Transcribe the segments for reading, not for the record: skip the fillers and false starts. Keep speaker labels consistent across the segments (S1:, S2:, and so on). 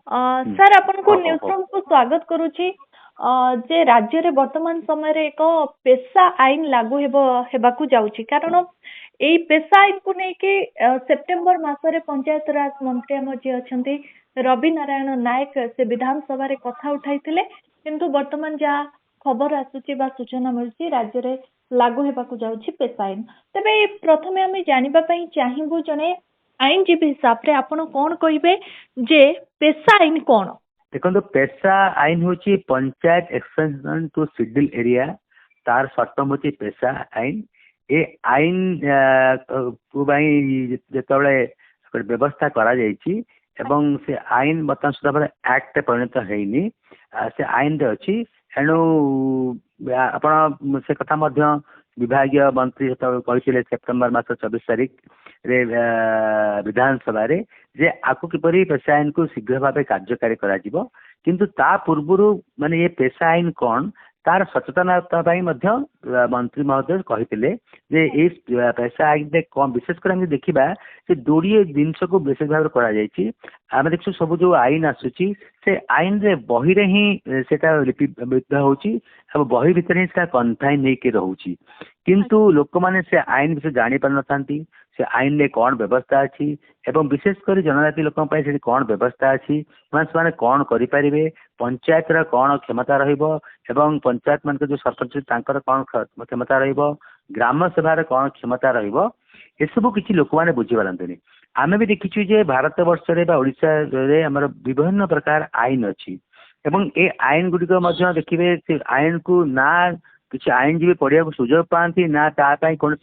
S1: हम्म,
S2: sir आपन को
S1: हो हो
S2: न्यूज
S1: हो
S2: रूम को स्वागत करूची। जे राज्य रे वर्तमान समय रे एक पेशा आईन लागू हेबाकू जाउची कारण एई पेशा आईन को नै कि सेप्टेम्बर मासरे पंचायत राज मंत्री हम जे अछंती रवि नारायण नायक से विधानसभा रे कथा उठाइथिले किंतु वर्तमान जा खबर आसुची बा सूचना मिलची राज्य रे लागू हेबाकू जाउची पेशा आईन। तबे प्रथमे हम जानिबा पई चाहिबु जने आईनजीवी हिसाब रे आपण कोन कहिबे जे पेशा आईन कोन?
S1: देखो पेशा आईन हूँ पंचायत एक्सटेंशन टू सिडिल एरिया तार सर्टम हूँ पेशा आईन। ए आईन जिते व्यवस्था करा जायछि एवं से आईन बर्तमान सुधा एक्ट परिणत हैनी से आईन रे अच्छी एणु आपण से कथा मध्य विभागीय मंत्री कहते सेप्टेम्बर मास 24 तारिख रे विधानसभा रे जे आकु किपरि पेशा आईन को शीघ्र भाव कार्यकारी करा जिवो किंतु ता पूर्वरु माने ये पेशा आईन कौन तार सचेतनता मंत्री महोदय कहते जे ए पेशा आईन में कौन विशेषकर आम देखा से जोड़े जिनस को विशेष भाव आम देखु सब जो आईन आसूची से आईन रे बही रे ही सेटा लिपिबद्ध होची बही भितर ही सेटा कन्फाइन होकर रोची किंतु लोक माने से आईन विषय जानी पार नथांती से आईन रे कौन व्यवस्था अच्छी एवं विशेषकर जनजाति लोक कौन व्यवस्था अच्छी से कौन करें पंचायत कौन क्षमता एवं पंचायत मान जो सरपंच तांकर कौन क्षमता ग्राम सभा कौन क्षमता रसबू किसी लोक मैंने बुझीपारती आम भी देखीचु जे भारत वर्ष रे आमर विभिन्न प्रकार आईन अच्छी एवं ए आईन गुड़िक देखिए से आईन को ना किसी आईनजीवी पढ़िया सुजोग पाती ना कौन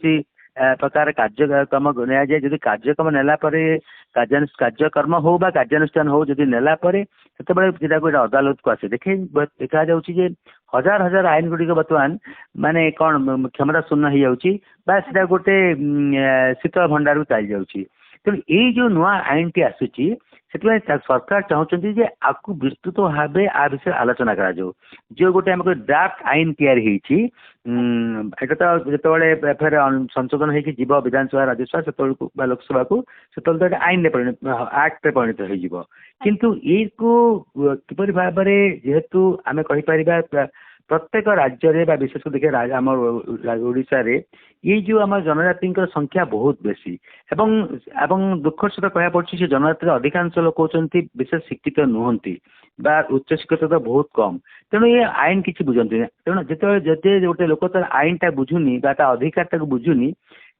S1: प्रकार कार्यक्रम निया जाए जदि कार्यक्रम नेला कार्यक्रम हो बा कार्यानुष्ठान हो जदि नेला से गोटे अदालत को आसे देखा जाउछि हजार हजार आईन गुड़िक बर्तमान माने कौन क्षमता शून्य हो जाउछि गोटे शीतल भंडार चली जाउछि तेणु यही जो नुआ आईन टी आसूची सरकार चाहते आपको विस्तृत भाव आ विषय आलोचना करा जो गोटे आम ड्राफ्ट आईन तैयारी एटा तो जिते फिर संशोधन हो विधानसभा राज्यसभा से लोकसभा को से आईन एक्ट परिणत हो किंतु ये किपर भाव जेहेतु आम कहीपर प्रत्येक राज्य रे विशेष देखिए आम ओडिशा रे ये जो आम जनजाति संख्या बहुत बेसी एवं दुखर सहित कह पड़ी से जनजाति अधिकांश लोक होती विशेष शिक्षित नुहति बा उच्च शिक्षित तो बहुत कम तेणु ये आईन किसी बुझे तेणु जिते गोटे लोक तर आईन टा बुझुनी अधिकार बुझुनी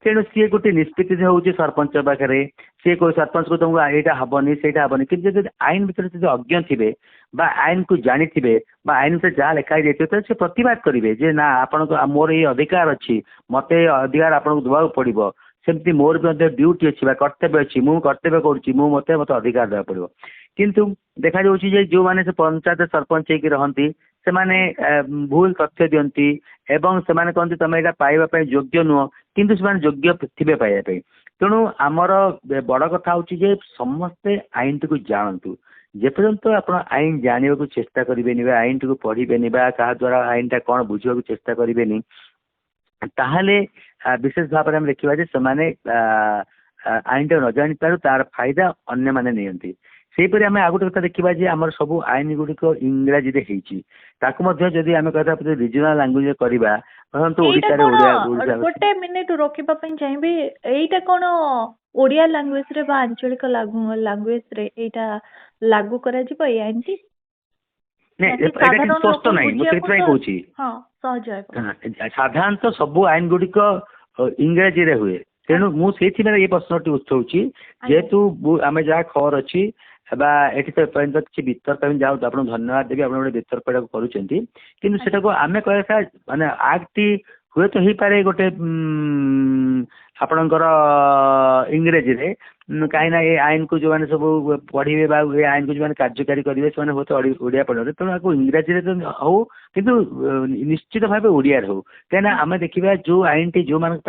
S1: तेणु सी गोटे निष्पत्ति हूँ सरपंच पाखे सी कोई सरपंच को तुमको यहाँ हेनी से हेनी कि आईन भर अज्ञ थे आईन को जानी थे आईन भर जहाँ लिखाई जाए से प्रतिवाद करेंगे जे ना आपण मोर ये अधिकार अच्छी मत अधिकार आपको देवा पड़ो सेमती मोर भी ड्यूटी अच्छी कर्तव्य अच्छी मुझे कर्तव्य करुँची मत अधिकार देवा पड़ो किंतु देखा जाऊँगी जो मैंने पंचायत सरपंच होती से माने भूल तथ्य दियंती एवं से माने कहते तुम यहाँ पाइबा योग्य नुह किंतु से योग्य थे पाइबा तेणु आमर बड़ कथा हूँ समस्ते आईन टी जानतु जेपर्यंत आप आईन जानवा को चेष्टा करेंगे आईन टी पढ़े क्या द्वारा आईन टा कौन बुझा चेष्टा करेंगे ताहले विशेष भाव में देखा से आईन टा न जानी पार तार फायदा अन्य माने नियंती सेहीपरि आम आ गोटे कथा देखा आम सब आईन गुड़िक इंग्राजी जदि आम कहता रिजनाल लांगुएज करवा
S2: गोटे मिनिट रोकिबा पई चाहिबे एटा कोन ओडिया लैंग्वेज रे बा आंचलिक लैंग्वेज रे एटा लागू करा जिवो ए आईन टी
S1: स्पष्ट नहीं साधारणतः सब आईन गुड़िक इंग्राजी रे हुए तेणु मुझे ये प्रश्न उठाऊँगी जेहेतु आम जहाँ खबर अच्छी एटी तो किसी वितर्क जाऊ आप धन्यवाद देवी आप गोटे वितर्क करूँ आम कह माने आक्ट हुए तो हो पारे गोटे आपणकर इंग्रेजी रे कहीं ये आईन को जो मैंने सब पढ़े ये आईन को जो मैंने कार्यकारी करेंगे से हूँ तो ओडिया पढ़े तेणु आपको इंग्राजी हो किंतु निश्चित भाव ओडिया हो कहीं आम देखा जो आईन टी जो मान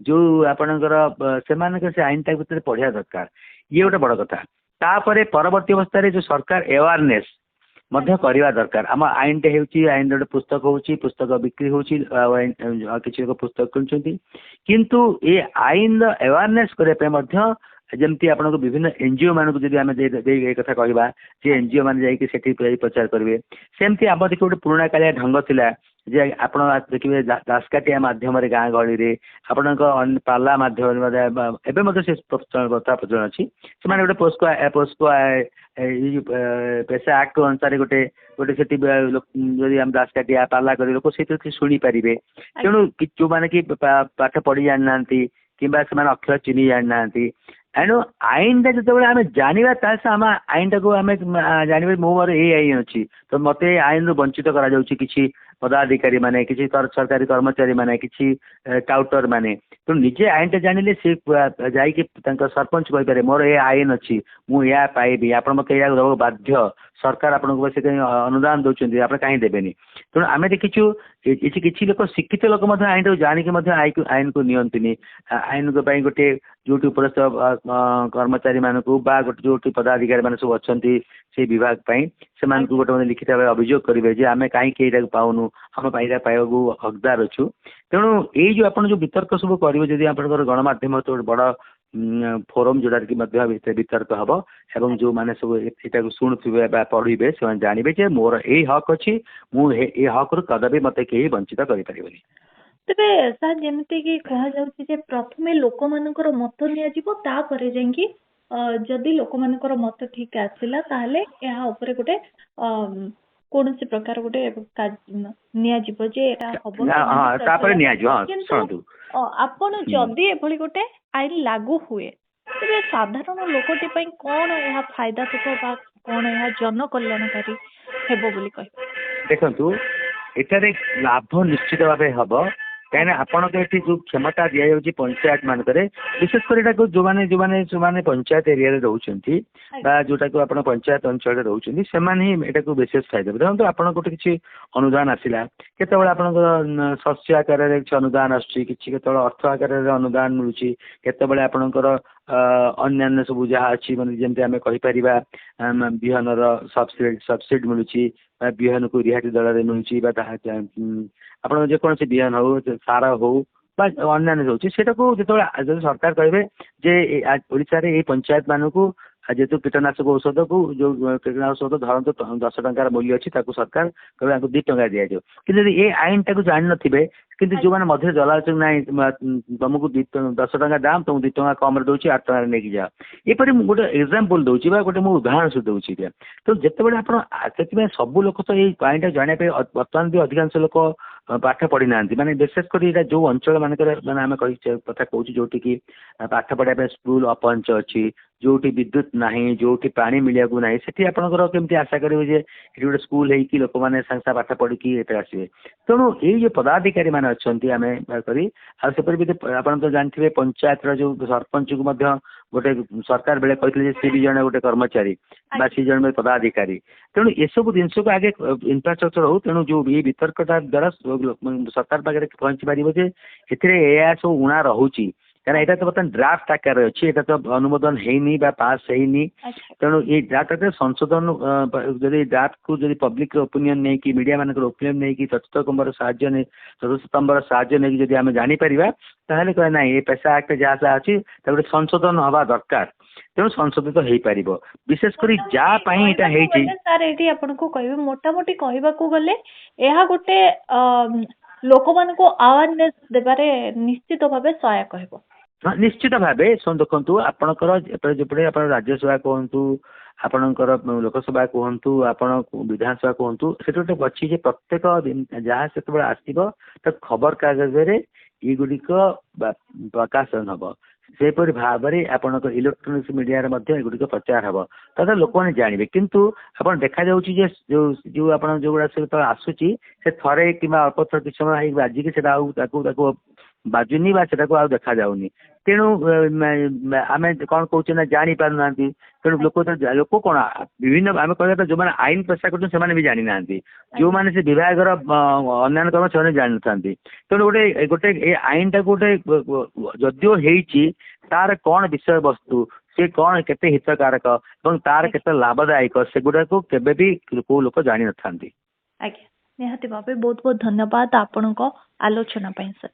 S1: जो आपणकर से आईन टा भर पढ़ा दरकार ये गोटे बड़ कथा तापर परवर्ती अवस्था जो सरकार अवेयरनेस करवा दरकार आम आईन टे आईन गोटे पुस्तक पुस्तक बिक्री हो किसी लोग पुस्तक किनुंट किंतु ये आईन अवेयरनेस करने जमती आपन को विभिन्न एनजीओ मान को जदि आमे ए कथा कहबा जे एनजीओ मान जाई कि सेठी प्रचार करबे सेमती आम देखि गोटे पुराना कालिया ढंग थिला जे आपण देखिबे दासकाटिया माध्यम रे गाँ गहली रे आपणक पाला माध्यम एबे मते से प्रचलन अछि से माने गोटे पोस्को पैसा एक्ट अनुसार गोटे गोटे सेठी जदि हम दासकाटिया पाला करी लोक सेठी सुनी पारिबे तेणु जो माने कि पाठ पढ़ी जान नांती किंबा से माने अक्षर चिन्ही जान नांती एणु आईन टा जो आम जाना आम आईन टाक आम जानवे मोर ये आईन अच्छी तो मत आईन रु वंचित कर पदाधिकारी माने किसी सरकारी कर्मचारी माने किसी टाउटर माने तो निजे आईन टा जानिले सी जाइए सरपंच कहीपर मोर ये आईन अच्छी मुझे पाइबी आप मत देव बाध्य सरकार आपको से अनुदान दौरान आप कहीं देवेनि तेणु आम देखीचु किसी लोक शिक्षित लोक आईन टाक जानिक आईन को नियंतनी आईन गोटे जो उपरस्थ कर्मचारी मानक गोटे जो पदाधिकारी मान सब अच्छा से विभाग से गोटे लिखित भाव अभियोग करेंगे जे आम कहीं पाऊनु आम पाइबा हकदार अच्छु तेणु ये जो आप वितर्क सब करेंगे जदि आप गणमाध्यम तो बड़ फोरम जोड़ा कि वितर्क हम एवं जो मैंने सब ये शुणुवे पढ़े से जानवे मोर यही हक अच्छी मुझे हक रु कदापि मत कहीं वंचित करें
S2: तेबे सार जेमती कि कहा जाउछि जे प्रथमे लोक मानकर मत निया जिवो ता करे जांगी जदि लोक मानकर मत ठीक आसिला ताले एहा ऊपर गोटे कोनोसी प्रकार गोटे निया जिवो जे एटा हबो
S1: हां तापर निया जिवो हां सुनतु
S2: आपण जदि एभली गोटे आईन लागू हुए तेबे साधारण लोकटी पई कोन एहा फायदा थको बा कोन एहा जन कल्याणकारी हेबो बोली कहि
S1: देखंतु एटारे लाभ निश्चित भाव हबो कहीं आपण जो क्षमता दि जाऊँगी पंचायत मानक विशेषकर जो मैंने पंचायत एरिया रोचे जोटा को आप पंचायत अंचल रोचे से विशेष फायदा देखो आप गोटे किसी अनुदान आसला केत शस्य आकार अनुदान आसुच्ची अर्थ आकार अनुदान मिलूँ केतबले आपणकर अन्य सब जहाँ अच्छी मैंने जमी आम कहीपर विहन सब्सिडी मिलूँ विहन को रिहाती दर में मिलूँ आप जेकोसी विहन हो सार हो अन्य होती जो सरकार कहे जे ओडिशा रे पंचायत मानक जेहेतु कीटनाशक औषध को जो कीटनाशक औषध धरत 10 टंकार मूल्य अच्छी सरकार कहे 2 टंका दि जाओ कि ये आईन टाक जान नथिबे किंतु जो मैंने मध्य जला ना तुमको 10 टंका दाम तुमको 2 टंका कम दूसरी 8 टंका नहीं जाओ ये गोटे एग्जांपल दूसरी गोटे मुझे उदाहरण सब दूसरी तो जिते बड़े सब लोग तो ये आईन टाक जानापी बर्तमान भी अधिकांश लोक पाठ पढ़ी ना माने विशेषकर जो अंचल मानक मैंने आम कथा कहूँ जो पाठ पढ़ाई स्कूल अपंच अच्छी जोटी विद्युत नहीं जोटी पानी मिलिया को नहीं सेठी आपनकर केमती आशा करेंगे जे गोटे स्कूल है कि लोक मैंने संस्था पाठ पढ़ी ये आसवे तेणु ये जो पदाधिकारी मैंने अच्छा आम करी आपर भी आप तो जानते पंचायत जो सरपंच को गोटे सरकार बेले कहते सी भी जड़े गोटे कर्मचारी सी जन पदाधिकारी तेणु ये सब जिन को आगे इंफ्रास्ट्रक्चर हो तेणु जो ये वितर्कता द्वारा सरकार पाखे पहुंची पारे ए सब उणा रोचे कारण यहाँ तो बर्तमान ड्राफ्ट आकार अच्छी यहाँ तो अनुमोदन है पास है तेणु ये ड्राफ्ट संशोधन जब ड्राफ्ट को जब पब्लिक ओपिनियन नहीं कि मीडिया मान ओपिनियन नहीं कि चतुर्थ स्तंभर साहाय्य नहीं जब आम जापर ताहले कहे ना ये पैसा एक्ट जहाँ अच्छी गोटे संशोधन हवा दरकार तेणु संशोधित हो पार विशेषकर
S2: सर ये आपको कह मोटामोटी कहवाक गले यह गोटे लोक मान अवेयरनेस देबारे निश्चित भाव सहायक हो
S1: हाँ निश्चित भाव देखु आपणकर आप राज्यसभा कहतु आपणकर लोकसभा कहतु आप विधानसभा कहतु से गोटे अच्छी प्रत्येक दिन जहाँ से आसो तो खबर कागज ये गुड़िक प्रकाशन हम सेपरी भाव में आपणकर इलेक्ट्रोनिक्स मीडिया गुड़िक प्रचार हम तथा लोक मैंने जानवे किंतु आप देखा जो आप जो गुड़ा सब आसूची से थे कि अल्प थर किसी समय बाजिक बाजुनी आ देखा जाऊनी तेणु आम कौन कौचे ना जानी पार ना तेणु लोक कौन विभिन्न आम कह जो मैंने आईन पेशा कर भी जानी ना जो मैंने से विभाग अन्य कर्म से जान था तेणु गोटे गोटे आईन टाक गोटे जदिओ तार कौन विषय वस्तु से कौन केते हितकारक और तार केते लाभदायक सेगुड़ा को केबे भी को लोक जानी न थांती।
S2: आज्ञा निहाती भाबे बहुत बहुत धन्यवाद आपनको आलोचना पई सर।